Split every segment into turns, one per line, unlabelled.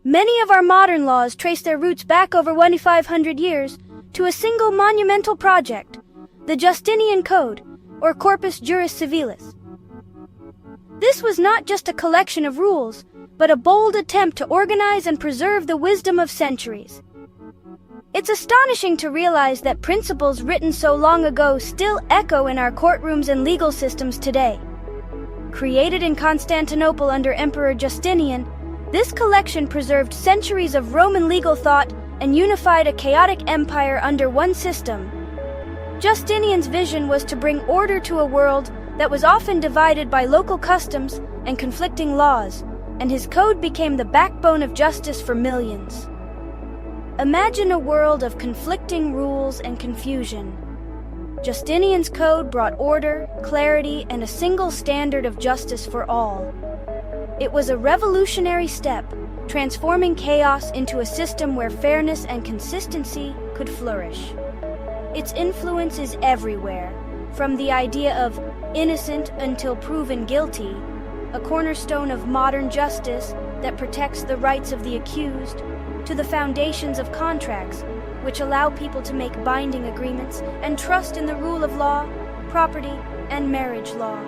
Many of our modern laws trace their roots back over 2,500 years to a single monumental project, the Justinian Code, or Corpus Juris Civilis. This was not just a collection of rules, but a bold attempt to organize and preserve the wisdom of centuries. It's astonishing to realize that principles written so long ago still echo in our courtrooms and legal systems today. Created in Constantinople under Emperor Justinian, this collection preserved centuries of Roman legal thought and unified a chaotic empire under one system. Justinian's vision was to bring order to a world that was often divided by local customs and conflicting laws, and his code became the backbone of justice for millions. Imagine a world of conflicting rules and confusion. Justinian's code brought order, clarity, and a single standard of justice for all. It was a revolutionary step, transforming chaos into a system where fairness and consistency could flourish. Its influence is everywhere, from the idea of innocent until proven guilty, a cornerstone of modern justice that protects the rights of the accused, to the foundations of contracts, which allow people to make binding agreements and trust in the rule of law, property, and marriage law.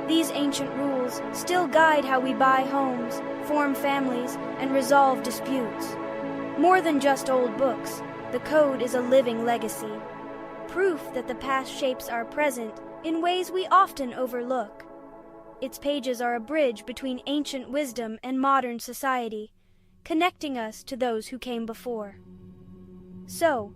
These ancient rules still guide how we buy homes, form families, and resolve disputes. More than just old books, the code is a living legacy, proof that the past shapes our present in ways we often overlook. Its pages are a bridge between ancient wisdom and modern society, connecting us to those who came before. So,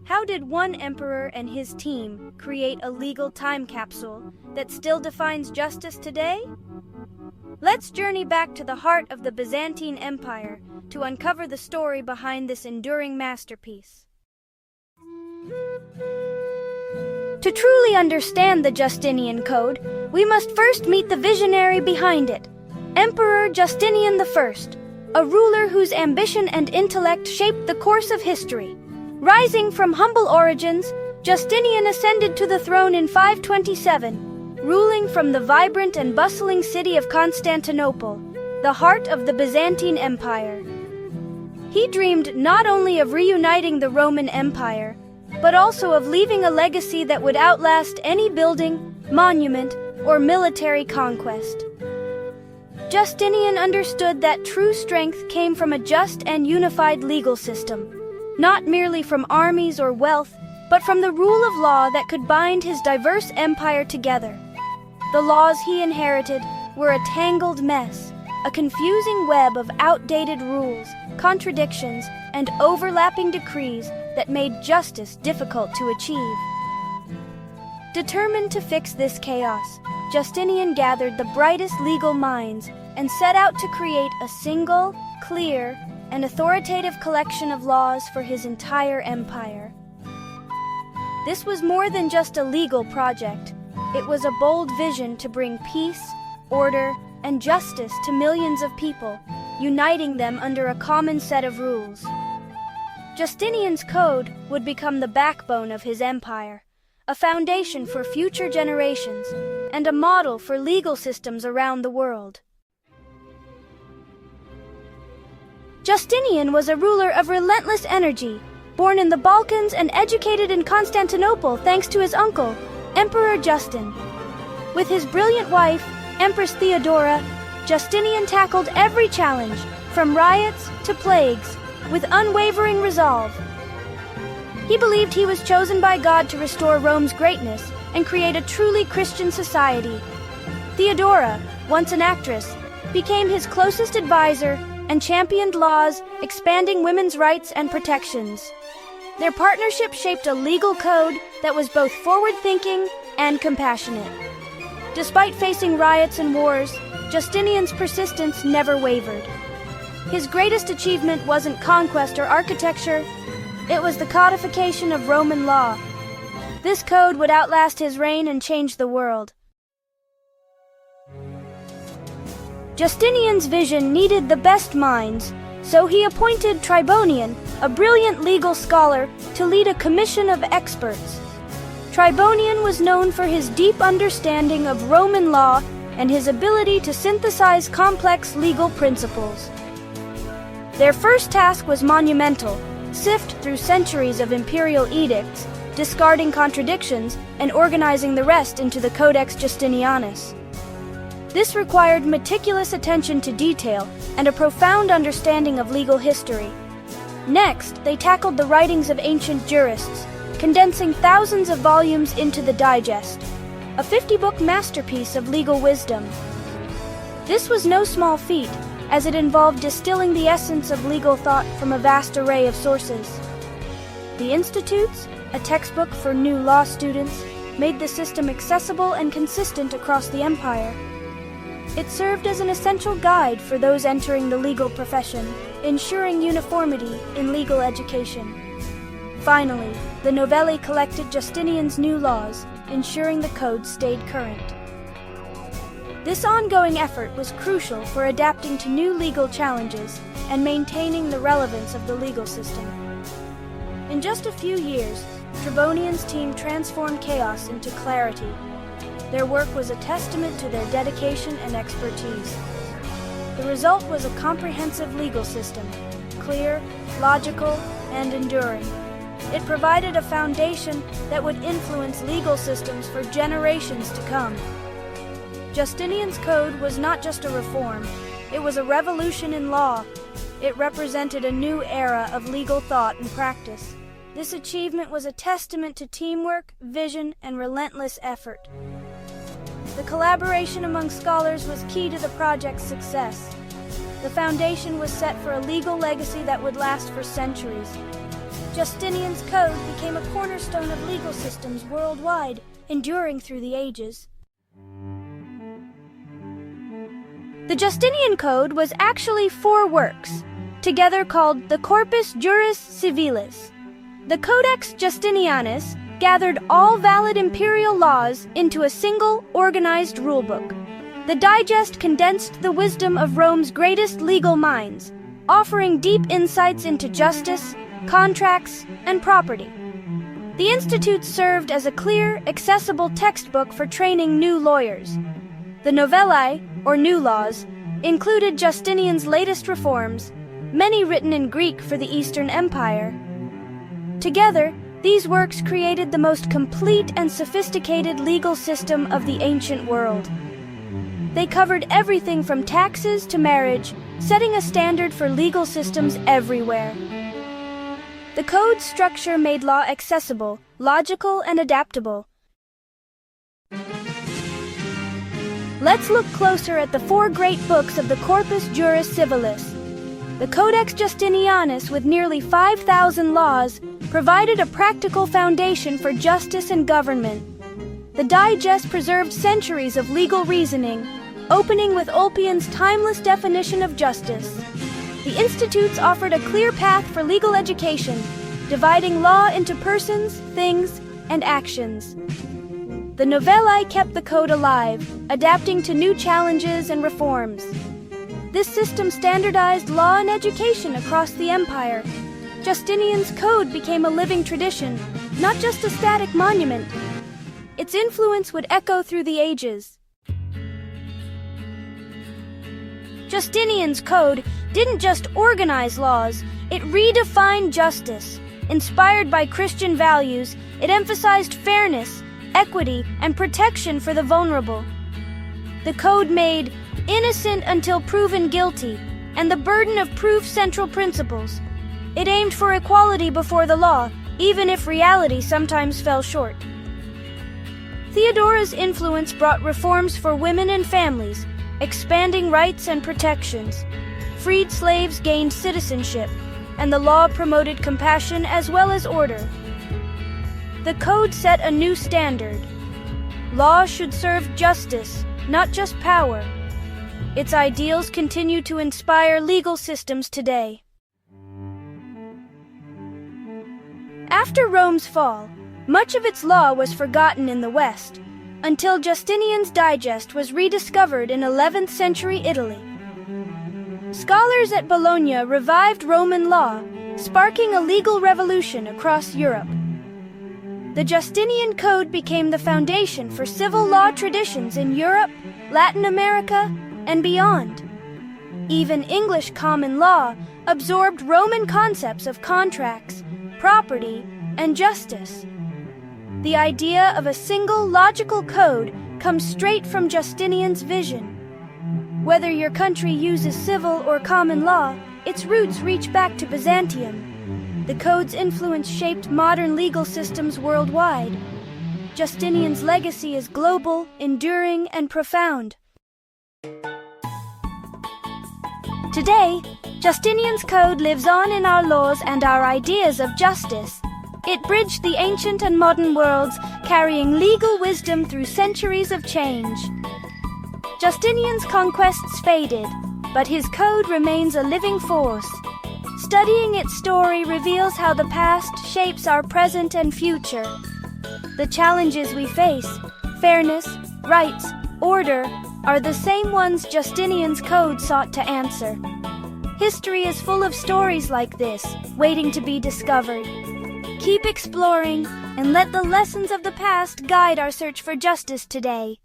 how did one emperor and his team create a legal time capsule that still defines justice today? Let's journey back to the heart of the Byzantine Empire to uncover the story behind this enduring masterpiece. To truly understand the Justinian Code, we must first meet the visionary behind it, Emperor Justinian I, a ruler whose ambition and intellect shaped the course of history. Rising from humble origins, Justinian ascended to the throne in 527, ruling from the vibrant and bustling city of Constantinople, the heart of the Byzantine Empire. He dreamed not only of reuniting the Roman Empire, but also of leaving a legacy that would outlast any building, monument, or military conquest. Justinian understood that true strength came from a just and unified legal system, not merely from armies or wealth, but from the rule of law that could bind his diverse empire together. The laws he inherited were a tangled mess, a confusing web of outdated rules, contradictions, and overlapping decrees that made justice difficult to achieve. Determined to fix this chaos, Justinian gathered the brightest legal minds and set out to create a single, clear, and authoritative collection of laws for his entire empire. This was more than just a legal project. It was a bold vision to bring peace, order, and justice to millions of people, uniting them under a common set of rules. Justinian's code would become the backbone of his empire, a foundation for future generations, and a model for legal systems around the world. Justinian was a ruler of relentless energy, born in the Balkans and educated in Constantinople thanks to his uncle, Emperor Justin. With his brilliant wife, Empress Theodora, Justinian tackled every challenge, from riots to plagues, with unwavering resolve. He believed he was chosen by God to restore Rome's greatness and create a truly Christian society. Theodora, once an actress, became his closest advisor and championed laws expanding women's rights and protections. Their partnership shaped a legal code that was both forward-thinking and compassionate. Despite facing riots and wars, Justinian's persistence never wavered. His greatest achievement wasn't conquest or architecture, it was the codification of Roman law. This code would outlast his reign and change the world. Justinian's vision needed the best minds, so he appointed Tribonian, a brilliant legal scholar, to lead a commission of experts. Tribonian was known for his deep understanding of Roman law and his ability to synthesize complex legal principles. Their first task was monumental: sift through centuries of imperial edicts, discarding contradictions, and organizing the rest into the Codex Justinianus. This required meticulous attention to detail and a profound understanding of legal history. Next, they tackled the writings of ancient jurists, condensing thousands of volumes into the Digest, a 50-book masterpiece of legal wisdom. This was no small feat, as it involved distilling the essence of legal thought from a vast array of sources. The Institutes, a textbook for new law students, made the system accessible and consistent across the empire. It served as an essential guide for those entering the legal profession, ensuring uniformity in legal education. Finally, the novelli collected Justinian's new laws, ensuring the code stayed current. This ongoing effort was crucial for adapting to new legal challenges and maintaining the relevance of the legal system. In just a few years, Tribonian's team transformed chaos into clarity. Their work was a testament to their dedication and expertise. The result was a comprehensive legal system, clear, logical, and enduring. It provided a foundation that would influence legal systems for generations to come. Justinian's Code was not just a reform, it was a revolution in law. It represented a new era of legal thought and practice. This achievement was a testament to teamwork, vision, and relentless effort. The collaboration among scholars was key to the project's success. The foundation was set for a legal legacy that would last for centuries. Justinian's Code became a cornerstone of legal systems worldwide, enduring through the ages. The Justinian Code was actually 4 works, together called the Corpus Juris Civilis. The Codex Justinianus gathered all valid imperial laws into a single, organized rulebook. The Digest condensed the wisdom of Rome's greatest legal minds, offering deep insights into justice, contracts, and property. The Institute served as a clear, accessible textbook for training new lawyers. The novellae, or new laws, included Justinian's latest reforms, many written in Greek for the Eastern Empire. Together, these works created the most complete and sophisticated legal system of the ancient world. They covered everything from taxes to marriage, setting a standard for legal systems everywhere. The code's structure made law accessible, logical, and adaptable. Let's look closer at the 4 great books of the Corpus Juris Civilis. The Codex Justinianus, with nearly 5,000 laws, provided a practical foundation for justice and government. The Digest preserved centuries of legal reasoning, opening with Ulpian's timeless definition of justice. The Institutes offered a clear path for legal education, dividing law into persons, things, and actions. The novellae kept the code alive, adapting to new challenges and reforms. This system standardized law and education across the empire. Justinian's Code became a living tradition, not just a static monument. Its influence would echo through the ages. Justinian's Code didn't just organize laws, it redefined justice. Inspired by Christian values, it emphasized fairness, equity, and protection for the vulnerable. The code made innocent until proven guilty and the burden of proof central principles. It aimed for equality before the law, even if reality sometimes fell short. Theodora's influence brought reforms for women and families, expanding rights and protections. Freed slaves gained citizenship, and the law promoted compassion as well as order. The code set a new standard. Law should serve justice, not just power. Its ideals continue to inspire legal systems today. After Rome's fall, much of its law was forgotten in the West, until Justinian's Digest was rediscovered in 11th century Italy. Scholars at Bologna revived Roman law, sparking a legal revolution across Europe. The Justinian Code became the foundation for civil law traditions in Europe, Latin America, and beyond. Even English common law absorbed Roman concepts of contracts, property, and justice. The idea of a single logical code comes straight from Justinian's vision. Whether your country uses civil or common law, its roots reach back to Byzantium. The code's influence shaped modern legal systems worldwide. Justinian's legacy is global, enduring, and profound. Today, Justinian's Code lives on in our laws and our ideas of justice. It bridged the ancient and modern worlds, carrying legal wisdom through centuries of change. Justinian's conquests faded, but his code remains a living force. Studying its story reveals how the past shapes our present and future. The challenges we face, fairness, rights, order, are the same ones Justinian's Code sought to answer. History is full of stories like this, waiting to be discovered. Keep exploring, and let the lessons of the past guide our search for justice today.